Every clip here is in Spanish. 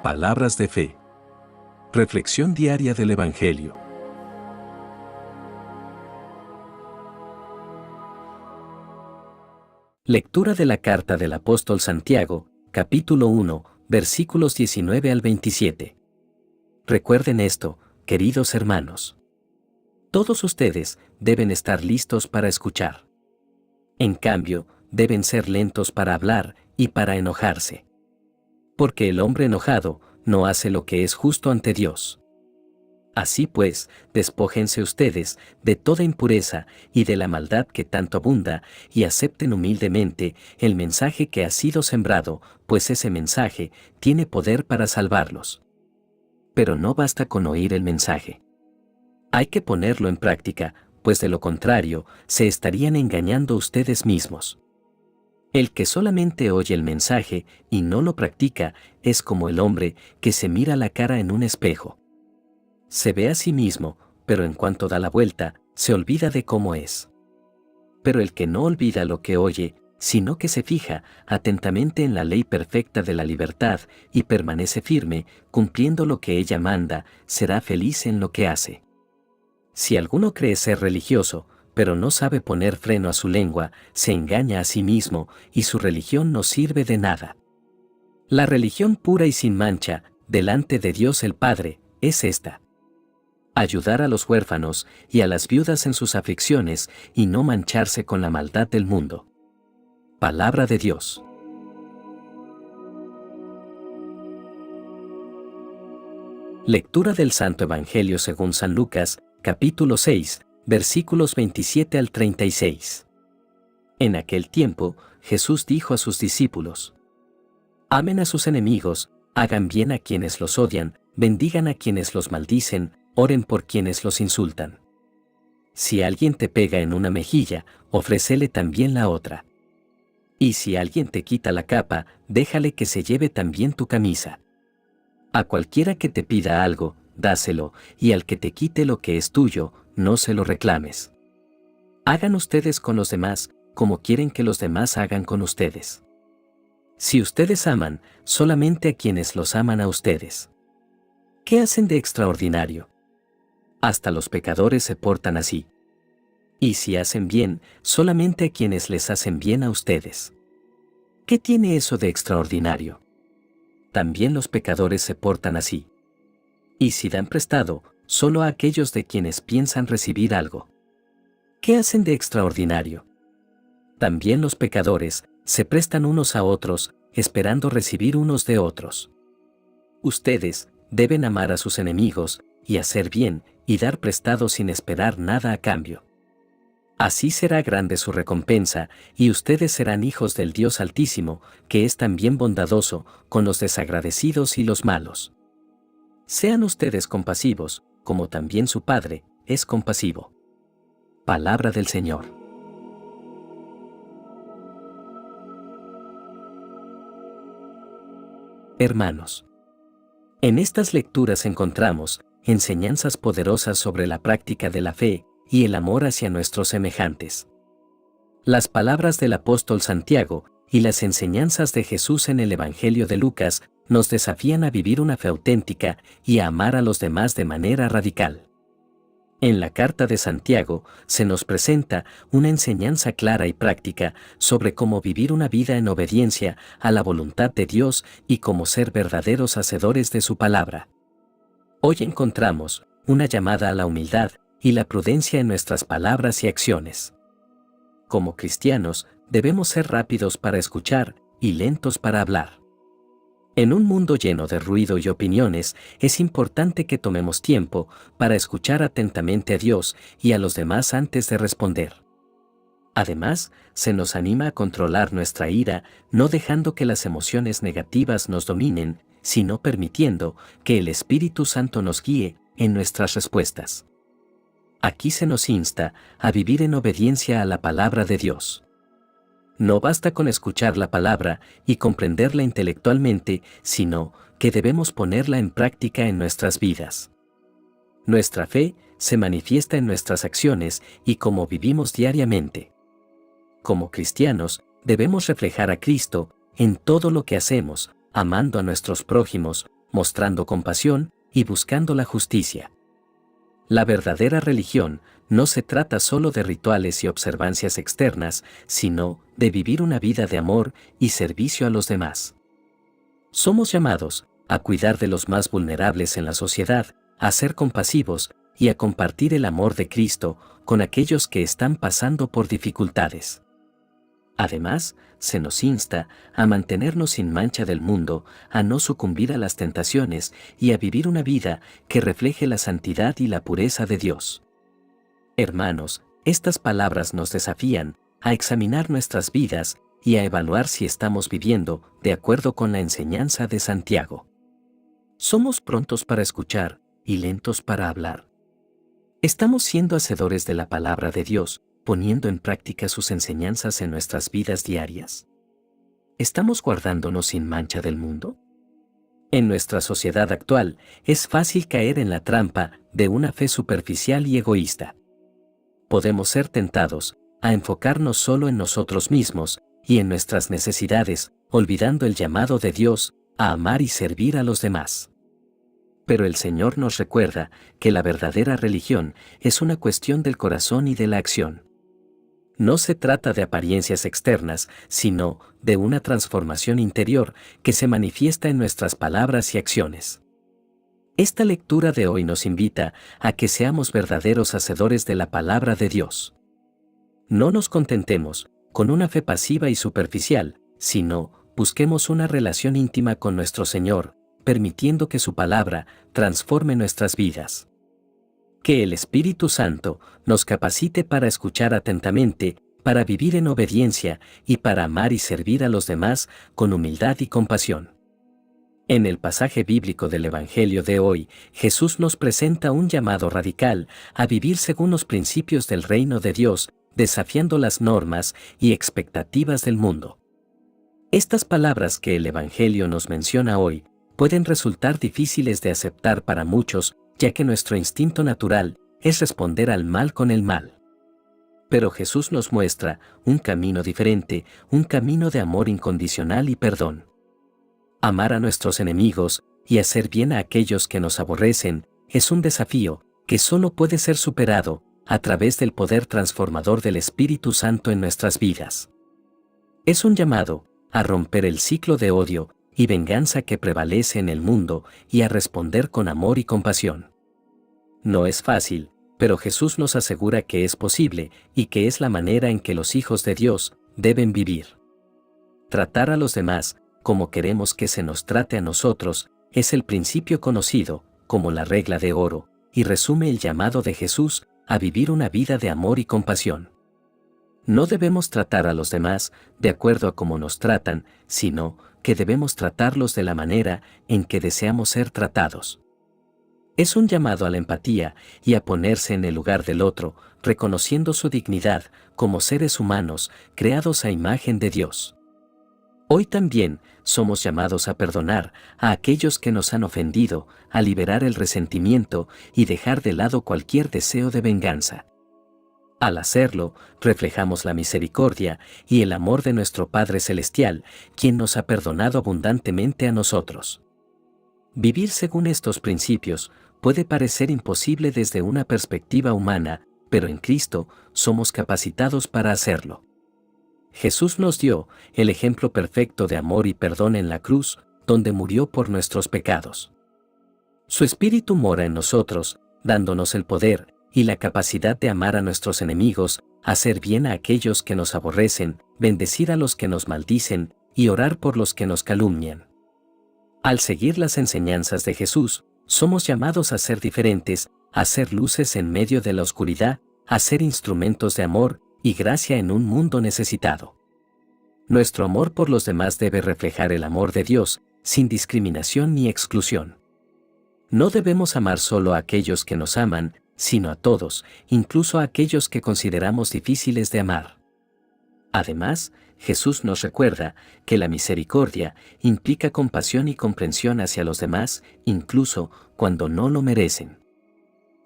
Palabras de fe. Reflexión diaria del Evangelio. Lectura de la carta del apóstol Santiago, capítulo 1, versículos 19 al 27. Recuerden esto, queridos hermanos. Todos ustedes deben estar listos para escuchar. En cambio, deben ser lentos para hablar y para enojarse. Porque el hombre enojado no hace lo que es justo ante Dios. Así pues, despójense ustedes de toda impureza y de la maldad que tanto abunda, y acepten humildemente el mensaje que ha sido sembrado, pues ese mensaje tiene poder para salvarlos. Pero no basta con oír el mensaje. Hay que ponerlo en práctica, pues de lo contrario, se estarían engañando ustedes mismos. El que solamente oye el mensaje y no lo practica es como el hombre que se mira la cara en un espejo. Se ve a sí mismo, pero en cuanto da la vuelta, se olvida de cómo es. Pero el que no olvida lo que oye, sino que se fija atentamente en la ley perfecta de la libertad y permanece firme, cumpliendo lo que ella manda, será feliz en lo que hace. Si alguno cree ser religioso, pero no sabe poner freno a su lengua, se engaña a sí mismo, y su religión no sirve de nada. La religión pura y sin mancha, delante de Dios el Padre, es esta: ayudar a los huérfanos y a las viudas en sus aflicciones, y no mancharse con la maldad del mundo. Palabra de Dios. Lectura del Santo Evangelio según San Lucas, capítulo 6, versículos 27 al 36. En aquel tiempo, Jesús dijo a sus discípulos: amen a sus enemigos, hagan bien a quienes los odian, bendigan a quienes los maldicen, oren por quienes los insultan. Si alguien te pega en una mejilla, ofrécele también la otra. Y si alguien te quita la capa, déjale que se lleve también tu camisa. A cualquiera que te pida algo, dáselo, y al que te quite lo que es tuyo, no se lo reclames. Hagan ustedes con los demás como quieren que los demás hagan con ustedes. Si ustedes aman, solamente a quienes los aman a ustedes. ¿Qué hacen de extraordinario? Hasta los pecadores se portan así. Y si hacen bien, solamente a quienes les hacen bien a ustedes. ¿Qué tiene eso de extraordinario? También los pecadores se portan así. Y si dan prestado, solo a aquellos de quienes piensan recibir algo. ¿Qué hacen de extraordinario? También los pecadores se prestan unos a otros, esperando recibir unos de otros. Ustedes deben amar a sus enemigos, y hacer bien, y dar prestado sin esperar nada a cambio. Así será grande su recompensa, y ustedes serán hijos del Dios Altísimo, que es también bondadoso con los desagradecidos y los malos. Sean ustedes compasivos, como también su Padre es compasivo. Palabra del Señor. Hermanos, en estas lecturas encontramos enseñanzas poderosas sobre la práctica de la fe y el amor hacia nuestros semejantes. Las palabras del apóstol Santiago y las enseñanzas de Jesús en el Evangelio de Lucas nos desafían a vivir una fe auténtica y a amar a los demás de manera radical. En la carta de Santiago se nos presenta una enseñanza clara y práctica sobre cómo vivir una vida en obediencia a la voluntad de Dios y cómo ser verdaderos hacedores de su palabra. Hoy encontramos una llamada a la humildad y la prudencia en nuestras palabras y acciones. Como cristianos, debemos ser rápidos para escuchar y lentos para hablar. En un mundo lleno de ruido y opiniones, es importante que tomemos tiempo para escuchar atentamente a Dios y a los demás antes de responder. Además, se nos anima a controlar nuestra ira, no dejando que las emociones negativas nos dominen, sino permitiendo que el Espíritu Santo nos guíe en nuestras respuestas. Aquí se nos insta a vivir en obediencia a la palabra de Dios. No basta con escuchar la palabra y comprenderla intelectualmente, sino que debemos ponerla en práctica en nuestras vidas. Nuestra fe se manifiesta en nuestras acciones y cómo vivimos diariamente. Como cristianos, debemos reflejar a Cristo en todo lo que hacemos, amando a nuestros prójimos, mostrando compasión y buscando la justicia. La verdadera religión no se trata solo de rituales y observancias externas, sino de vivir una vida de amor y servicio a los demás. Somos llamados a cuidar de los más vulnerables en la sociedad, a ser compasivos y a compartir el amor de Cristo con aquellos que están pasando por dificultades. Además, se nos insta a mantenernos sin mancha del mundo, a no sucumbir a las tentaciones y a vivir una vida que refleje la santidad y la pureza de Dios. Hermanos, estas palabras nos desafían a examinar nuestras vidas y a evaluar si estamos viviendo de acuerdo con la enseñanza de Santiago. Somos prontos para escuchar y lentos para hablar. Estamos siendo hacedores de la palabra de Dios, poniendo en práctica sus enseñanzas en nuestras vidas diarias. ¿Estamos guardándonos sin mancha del mundo? En nuestra sociedad actual, es fácil caer en la trampa de una fe superficial y egoísta. Podemos ser tentados a enfocarnos solo en nosotros mismos y en nuestras necesidades, olvidando el llamado de Dios a amar y servir a los demás. Pero el Señor nos recuerda que la verdadera religión es una cuestión del corazón y de la acción. No se trata de apariencias externas, sino de una transformación interior que se manifiesta en nuestras palabras y acciones. Esta lectura de hoy nos invita a que seamos verdaderos hacedores de la palabra de Dios. No nos contentemos con una fe pasiva y superficial, sino busquemos una relación íntima con nuestro Señor, permitiendo que su palabra transforme nuestras vidas. Que el Espíritu Santo nos capacite para escuchar atentamente, para vivir en obediencia y para amar y servir a los demás con humildad y compasión. En el pasaje bíblico del Evangelio de hoy, Jesús nos presenta un llamado radical a vivir según los principios del reino de Dios, desafiando las normas y expectativas del mundo. Estas palabras que el Evangelio nos menciona hoy pueden resultar difíciles de aceptar para muchos, ya que nuestro instinto natural es responder al mal con el mal. Pero Jesús nos muestra un camino diferente, un camino de amor incondicional y perdón. Amar a nuestros enemigos y hacer bien a aquellos que nos aborrecen es un desafío que solo puede ser superado a través del poder transformador del Espíritu Santo en nuestras vidas. Es un llamado a romper el ciclo de odio y venganza que prevalece en el mundo y a responder con amor y compasión. No es fácil, pero Jesús nos asegura que es posible y que es la manera en que los hijos de Dios deben vivir. Tratar a los demás como queremos que se nos trate a nosotros es el principio conocido como la regla de oro y resume el llamado de Jesús a vivir una vida de amor y compasión. No debemos tratar a los demás de acuerdo a cómo nos tratan, sino que debemos tratarlos de la manera en que deseamos ser tratados. Es un llamado a la empatía y a ponerse en el lugar del otro, reconociendo su dignidad como seres humanos creados a imagen de Dios. Hoy también somos llamados a perdonar a aquellos que nos han ofendido, a liberar el resentimiento y dejar de lado cualquier deseo de venganza. Al hacerlo, reflejamos la misericordia y el amor de nuestro Padre Celestial, quien nos ha perdonado abundantemente a nosotros. Vivir según estos principios puede parecer imposible desde una perspectiva humana, pero en Cristo somos capacitados para hacerlo. Jesús nos dio el ejemplo perfecto de amor y perdón en la cruz, donde murió por nuestros pecados. Su Espíritu mora en nosotros, dándonos el poder y la capacidad de amar a nuestros enemigos, hacer bien a aquellos que nos aborrecen, bendecir a los que nos maldicen y orar por los que nos calumnian. Al seguir las enseñanzas de Jesús, somos llamados a ser diferentes, a ser luces en medio de la oscuridad, a ser instrumentos de amor y gracia en un mundo necesitado. Nuestro amor por los demás debe reflejar el amor de Dios, sin discriminación ni exclusión. No debemos amar solo a aquellos que nos aman, sino a todos, incluso a aquellos que consideramos difíciles de amar. Además, Jesús nos recuerda que la misericordia implica compasión y comprensión hacia los demás, incluso cuando no lo merecen.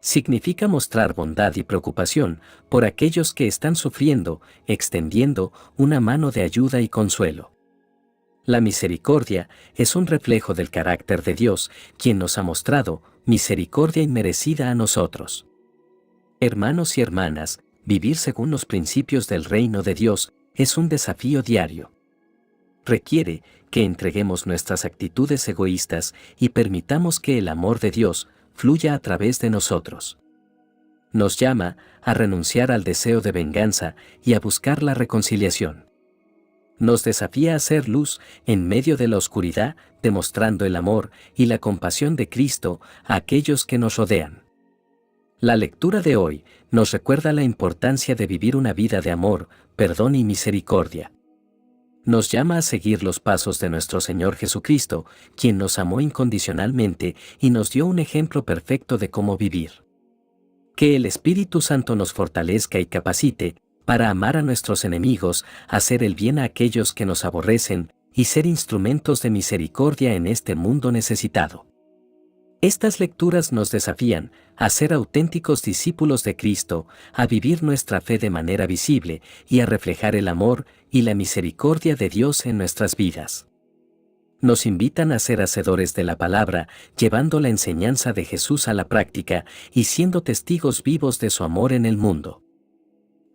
Significa mostrar bondad y preocupación por aquellos que están sufriendo, extendiendo una mano de ayuda y consuelo. La misericordia es un reflejo del carácter de Dios, quien nos ha mostrado misericordia inmerecida a nosotros. Hermanos y hermanas, vivir según los principios del reino de Dios es un desafío diario. Requiere que entreguemos nuestras actitudes egoístas y permitamos que el amor de Dios fluya a través de nosotros. Nos llama a renunciar al deseo de venganza y a buscar la reconciliación. Nos desafía a ser luz en medio de la oscuridad, demostrando el amor y la compasión de Cristo a aquellos que nos rodean. La lectura de hoy nos recuerda la importancia de vivir una vida de amor, perdón y misericordia. Nos llama a seguir los pasos de nuestro Señor Jesucristo, quien nos amó incondicionalmente y nos dio un ejemplo perfecto de cómo vivir. Que el Espíritu Santo nos fortalezca y capacite para amar a nuestros enemigos, hacer el bien a aquellos que nos aborrecen y ser instrumentos de misericordia en este mundo necesitado. Estas lecturas nos desafían a ser auténticos discípulos de Cristo, a vivir nuestra fe de manera visible y a reflejar el amor y la misericordia de Dios en nuestras vidas. Nos invitan a ser hacedores de la palabra, llevando la enseñanza de Jesús a la práctica y siendo testigos vivos de su amor en el mundo.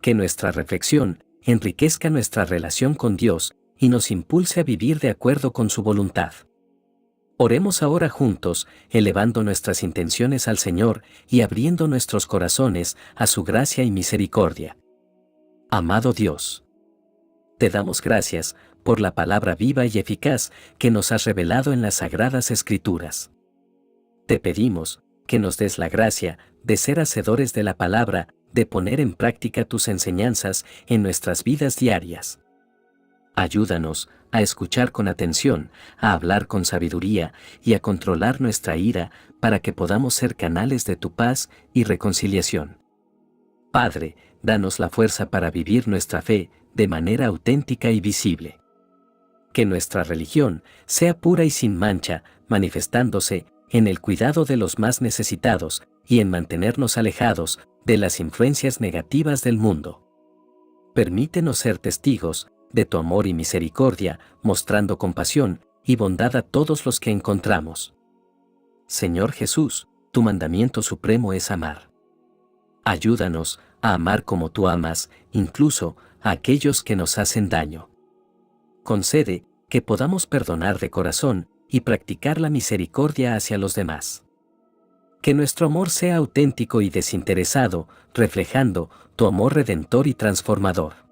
Que nuestra reflexión enriquezca nuestra relación con Dios y nos impulse a vivir de acuerdo con su voluntad. Oremos ahora juntos, elevando nuestras intenciones al Señor y abriendo nuestros corazones a su gracia y misericordia. Amado Dios, te damos gracias por la palabra viva y eficaz que nos has revelado en las Sagradas Escrituras. Te pedimos que nos des la gracia de ser hacedores de la palabra, de poner en práctica tus enseñanzas en nuestras vidas diarias. Ayúdanos a escuchar con atención, a hablar con sabiduría y a controlar nuestra ira para que podamos ser canales de tu paz y reconciliación. Padre, danos la fuerza para vivir nuestra fe de manera auténtica y visible. Que nuestra religión sea pura y sin mancha, manifestándose en el cuidado de los más necesitados y en mantenernos alejados de las influencias negativas del mundo. Permítenos ser testigos de tu amor y misericordia, mostrando compasión y bondad a todos los que encontramos. Señor Jesús, tu mandamiento supremo es amar. Ayúdanos a amar como tú amas, incluso a aquellos que nos hacen daño. Concede que podamos perdonar de corazón y practicar la misericordia hacia los demás. Que nuestro amor sea auténtico y desinteresado, reflejando tu amor redentor y transformador.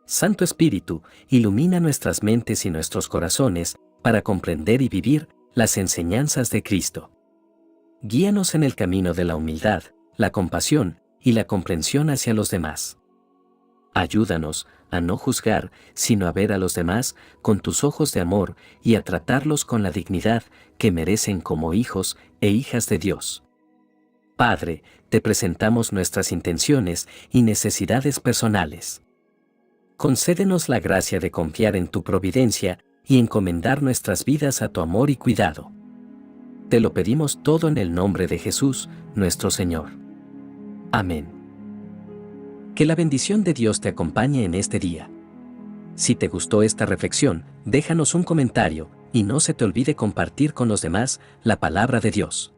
Santo Espíritu, ilumina nuestras mentes y nuestros corazones para comprender y vivir las enseñanzas de Cristo. Guíanos en el camino de la humildad, la compasión y la comprensión hacia los demás. Ayúdanos a no juzgar, sino a ver a los demás con tus ojos de amor y a tratarlos con la dignidad que merecen como hijos e hijas de Dios. Padre, te presentamos nuestras intenciones y necesidades personales. Concédenos la gracia de confiar en tu providencia y encomendar nuestras vidas a tu amor y cuidado. Te lo pedimos todo en el nombre de Jesús, nuestro Señor. Amén. Que la bendición de Dios te acompañe en este día. Si te gustó esta reflexión, déjanos un comentario y no se te olvide compartir con los demás la palabra de Dios.